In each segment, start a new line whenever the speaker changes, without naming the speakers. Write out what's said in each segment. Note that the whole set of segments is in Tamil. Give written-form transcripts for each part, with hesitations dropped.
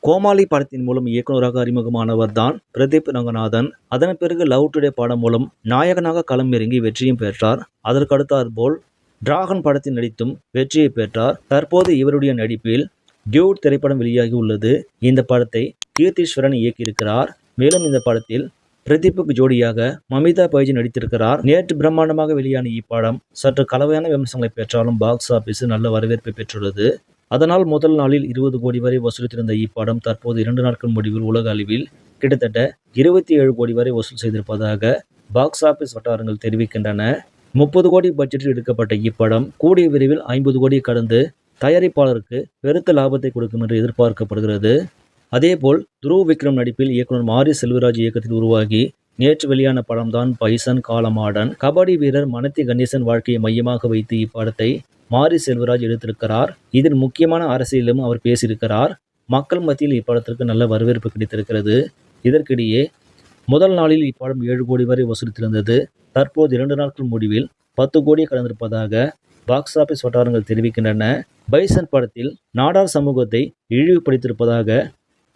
கோமாளி படத்தின் மூலம் இயக்குனராக அறிமுகமானவர் தான் பிரதீப் ரங்கநாதன். அதன் பிறகு லவ் டுடே படம் மூலம் நாயகனாக களம் இறங்கி வெற்றியும் பெற்றார். அதற்கடுத்தாற்போல் டிராகன் படத்தில் நடித்தும் வெற்றியை பெற்றார். தற்போது இவருடைய நடிப்பில் டியூட் திரைப்படம் வெளியாகி உள்ளது. இந்த படத்தை கீர்த்தீஸ்வரன் இயக்கியிருக்கிறார். மேலும் இந்த படத்தில் பிரதீப்புக்கு ஜோடியாக மமிதா பைஜி நடித்திருக்கிறார். நேற்று பிரம்மாண்டமாக வெளியான இப்படம் சற்று கலவையான விமர்சனங்களை பெற்றாலும் பாக்ஸ் ஆபீஸில் நல்ல வரவேற்பை பெற்றுள்ளது. அதனால் முதல் நாளில் 20 கோடி வரை வசூலித்திருந்த இப்படம் தற்போது 2 நாட்கள் முடிவில் உலக அளவில் கிட்டத்தட்ட 27 கோடி வரை வசூல் செய்திருப்பதாக பாக்ஸ் ஆபீஸ் வட்டாரங்கள் தெரிவிக்கின்றன. 30 கோடி பட்ஜெட்டில் எடுக்கப்பட்ட இப்படம் கூடிய விரைவில் 50 கோடி கடந்து தயாரிப்பாளருக்கு பெருத்த லாபத்தை கொடுக்கும் என்று எதிர்பார்க்கப்படுகிறது. அதேபோல் துருவ் விக்ரம் நடிப்பில் இயக்குனர் மாரி செல்வராஜ் இயக்கத்தில் உருவாகி நேற்று வெளியான படம்தான் பைசன் காலமாடன். கபடி வீரர் மனத்தி கணேசன் வாழ்க்கையை மையமாக வைத்து இப்படத்தை மாரி செல்வராஜ் எடுத்திருக்கிறார். இதில் முக்கியமான அரசியலும் அவர் பேசியிருக்கிறார். மக்கள் மத்தியில் இப்படத்திற்கு நல்ல வரவேற்பு கிடைத்திருக்கிறது. இதற்கிடையே முதல் நாளில் இப்படம் 7 கோடி வரை வசூலித்திருந்தது. தற்போது 2 நாட்கள் முடிவில் 10 கோடியை கடந்திருப்பதாக பாக்ஸ் ஆபீஸ் வட்டாரங்கள் தெரிவிக்கின்றன. பைசன் படத்தில் நாடார் சமூகத்தை இழிவுபடுத்தியிருப்பதாக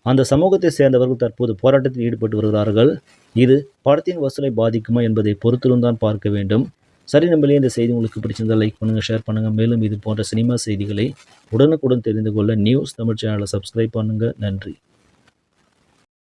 அந்த சமூகத்தை சேர்ந்தவர்கள் தற்போது போராட்டத்தில் ஈடுபட்டு வருகிறார்கள். இது படத்தின் வசூலை பாதிக்குமா என்பதை பொறுத்திருந்தான் பார்க்க வேண்டும். சரி நம்பளே, இந்த செய்தி உங்களுக்கு பிடிச்சிருந்தால் லைக் பண்ணுங்கள், ஷேர் பண்ணுங்கள். மேலும் இது போன்ற சினிமா செய்திகளை உடனுக்குடன் தெரிந்து கொள்ள நியூஸ் தமிழ் சேனலை சப்ஸ்கிரைப் பண்ணுங்கள். நன்றி.